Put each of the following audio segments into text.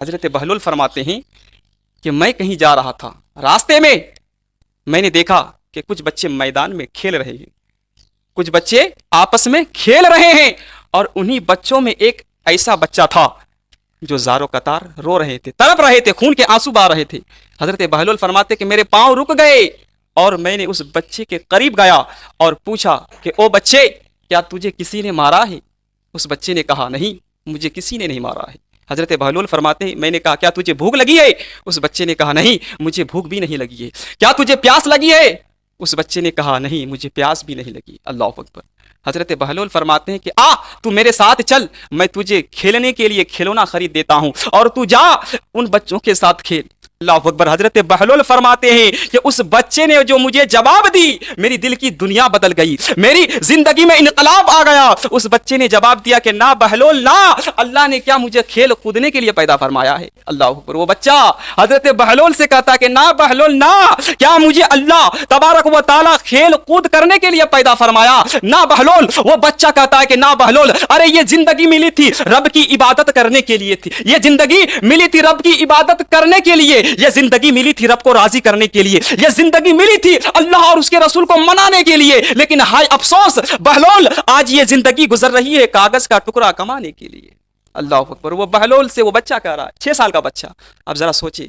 حضرت بہلول فرماتے ہیں کہ میں کہیں جا رہا تھا، راستے میں میں نے دیکھا کہ کچھ بچے میدان میں کھیل رہے ہیں، کچھ بچے آپس میں کھیل رہے ہیں، اور انہی بچوں میں ایک ایسا بچہ تھا جو زارو قطار رو رہے تھے، تڑپ رہے تھے، خون کے آنسو بہا رہے تھے۔ حضرت بہلول فرماتے کہ میرے پاؤں رک گئے اور میں نے اس بچے کے قریب گیا اور پوچھا کہ او بچے، کیا تجھے کسی نے مارا ہے؟ اس بچے نے کہا نہیں، مجھے کسی نے نہیں مارا ہے۔ حضرت بہلول فرماتے ہیں میں نے کہا کیا تجھے بھوک لگی ہے؟ اس بچے نے کہا نہیں، مجھے بھوک بھی نہیں لگی ہے۔ کیا تجھے پیاس لگی ہے؟ اس بچے نے کہا نہیں، مجھے پیاس بھی نہیں لگی۔ اللہ اکبر۔ حضرت بہلول فرماتے ہیں کہ تو میرے ساتھ چل، میں تجھے کھیلنے کے لیے کھلونا خرید دیتا ہوں اور تو جا ان بچوں کے ساتھ کھیل۔ اللہ اکبر۔ حضرت بہلول فرماتے ہیں کہ اس بچے نے جو مجھے جواب دی، میری دل کی دنیا بدل گئی، میری زندگی میں انقلاب آ گیا۔ اس بچے نے جواب دیا کہ نہ بہلول نہ، اللہ نے کیا مجھے کھیل کودنے کے لیے پیدا فرمایا ہے؟ اللہ اکبر۔ وہ بچہ حضرت بہلول سے کہتا کہ نہ بہلول نہ، کیا مجھے اللہ تبارک و تعالیٰ کھیل کود کرنے کے لیے پیدا فرمایا؟ نہ بہلول۔ وہ بچہ کہتا ہے کہ نہ بہلول، ارے یہ زندگی ملی تھی رب کی عبادت کرنے کے لیے تھی، یہ زندگی ملی تھی رب کی عبادت کرنے کے لیے، یہ زندگی ملی تھی رب کو راضی کرنے کے لیے، یہ زندگی ملی تھی اللہ اور اس کے رسول کو منانے کے لیے، لیکن ہائے افسوس بہلول، آج یہ زندگی گزر رہی ہے کاغذ کا ٹکڑا کمانے کے لیے۔ اللہ اکبر۔ وہ بہلول سے وہ بچہ کہہ رہا ہے، 6 سال کا بچہ۔ اب ذرا سوچے،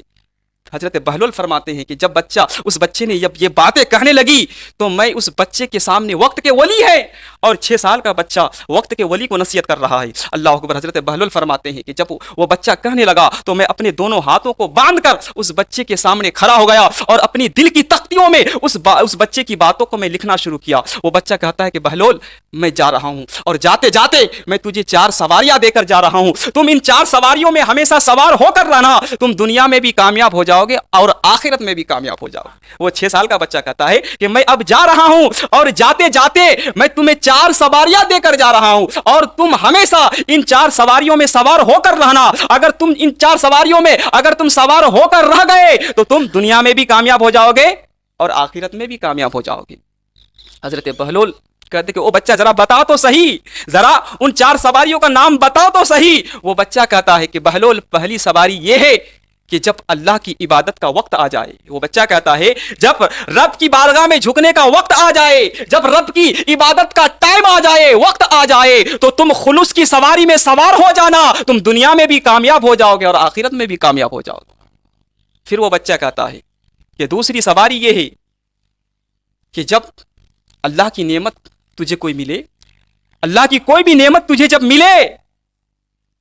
حضرت بہلول فرماتے ہیں کہ جب اس بچے نے جب یہ باتیں کہنے لگی تو میں اس بچے کے سامنے وقت کے ولی ہے اور 6 سال کا بچہ وقت کے ولی کو نصیحت کر رہا ہے۔ اللہ اکبر۔ حضرت بہلول فرماتے ہیں کہ جب وہ بچہ کہنے لگا تو میں اپنے دونوں ہاتھوں کو باندھ کر اس بچے کے سامنے کھڑا ہو گیا اور اپنی دل کی تختیوں میں اس بچے کی باتوں کو میں لکھنا شروع کیا۔ وہ بچہ کہتا ہے کہ بہلول میں جا رہا ہوں اور جاتے جاتے میں تجھے 4 سواریاں دے کر جا رہا ہوں، تم ان 4 سواریوں میں ہمیشہ سوار ہو کر رہنا، تم دنیا میں بھی کامیاب ہو جاؤ گے اور آخرت میں بھی کامیاب ہو جاؤ گے۔ وہ 6 سال کا بچہ کہتا ہے کہ میں اب جا رہا ہوں اور جاتے جاتے میں تمہیں 4 سواریاں دے کر جا رہا ہوں اور تم ہمیشہ ان 4 سواریوں میں سوار ہو کر رہنا، اگر تم ان 4 سواریوں میں اگر تم سوار ہو کر رہ گئے تو تم دنیا میں بھی کامیاب ہو جاؤ گے اور آخرت میں بھی کامیاب ہو جاؤ گے۔ حضرت بہلول کہتے کہ او بچہ ذرا بتا تو صحیح، ذرا ان 4 سواریوں کا نام بتا تو صحیح۔ وہ بچہ کہتا ہے کہ بہلول پہلی سواری یہ ہے کہ جب اللہ کی عبادت کا وقت آ جائے، وہ بچہ کہتا ہے جب رب کی بارگاہ میں جھکنے کا وقت آ جائے، جب رب کی عبادت کا ٹائم آ جائے، وقت آ جائے تو تم خلوص کی سواری میں سوار ہو جانا، تم دنیا میں بھی کامیاب ہو جاؤ گے اور آخرت میں بھی کامیاب ہو جاؤ گے۔ پھر وہ بچہ کہتا ہے کہ دوسری سواری یہ ہے کہ جب اللہ کی نعمت تجھے کوئی ملے، اللہ کی کوئی بھی نعمت تجھے جب ملے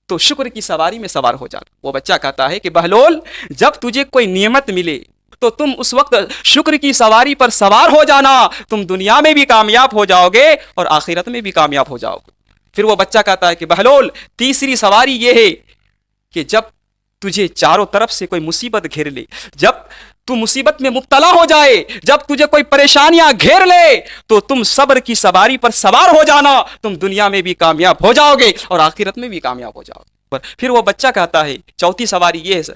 تو شکر کی سواری میں سوار ہو جانا۔ وہ بچہ کہتا ہے کہ بہلول جب تجھے کوئی نعمت ملے تو تم اس وقت شکر کی سواری پر سوار ہو جانا، تم دنیا میں بھی کامیاب ہو جاؤ گے اور آخرت میں بھی کامیاب ہو جاؤ گے۔ پھر وہ بچہ کہتا ہے کہ بہلول تیسری سواری یہ ہے کہ جب تجھے چاروں طرف سے کوئی مصیبت گھیر لے، جب تو مصیبت میں مبتلا ہو جائے، جب تجھے کوئی پریشانیاں گھیر لے تو تم صبر کی سواری پر سوار ہو جانا، تم دنیا میں بھی کامیاب ہو جاؤ گے اور آخرت میں بھی کامیاب ہو جاؤ گے۔ پھر وہ بچہ کہتا ہے چوتھی سواری یہ ہے سر،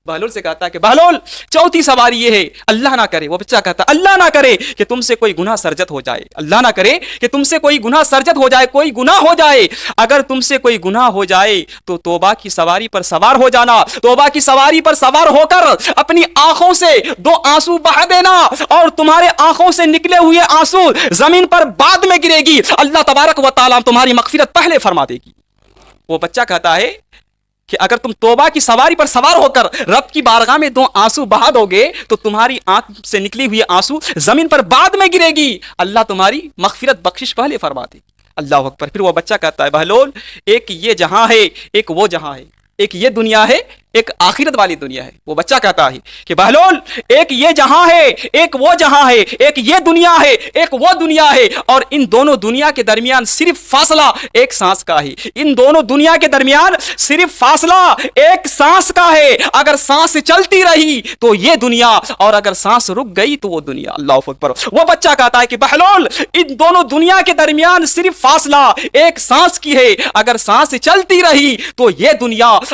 بہلول سے کہتا ہے کہ بہلول چوتھی سواری یہ ہے، اللہ نہ کرے، وہ بچہ کہتا ہے اللہ نہ کرے کہ تم سے کوئی گناہ سرزد ہو جائے، اللہ نہ کرے کہ تم سے کوئی گناہ سرزد ہو جائے، کوئی گناہ ہو جائے، اگر تم سے کوئی گناہ ہو جائے تو توبہ کی سواری پر سوار ہو جانا، توبہ کی سواری پر سوار ہو کر اپنی آنکھوں سے 2 آنسو بہا دینا اور تمہارے آنکھوں سے نکلے ہوئے آنسو زمین پر بعد میں گرے گی، اللہ تبارک و تعالیٰ تمہاری مغفرت پہلے فرما دے گی۔ وہ بچہ کہتا ہے کہ اگر تم توبہ کی سواری پر سوار ہو کر رب کی بارگاہ میں 2 آنسو بہا دو گے تو تمہاری آنکھ سے نکلی ہوئی آنسو زمین پر بعد میں گرے گی، اللہ تمہاری مغفرت بخشش پہلے فرما دے گی۔ اللہ اکبر۔ پھر وہ بچہ کہتا ہے بہلول ایک یہ جہاں ہے، ایک وہ جہاں ہے، ایک یہ دنیا ہے، ایک آخرت والی دنیا ہے۔ وہ بچہ کہتا ہے کہ بہلول ایک یہ جہاں ہے، ایک وہ جہاں ہے، ایک یہ دنیا ہے، ایک وہ دنیا ہے، اور ان دونوں دنیا کے درمیان صرف فاصلہ ایک سانس کا ہے، ان دونوں دنیا کے درمیان صرف فاصلہ ایک سانس کا ہے، اگر سانس چلتی رہی تو یہ دنیا اور اگر سانس رک گئی تو وہ دنیا۔ اللہ اکبر۔ وہ بچہ کہتا ہے کہ بہلول ان دونوں دنیا کے درمیان صرف فاصلہ ایک سانس کی ہے، اگر سانس چلتی رہی تو یہ دنیا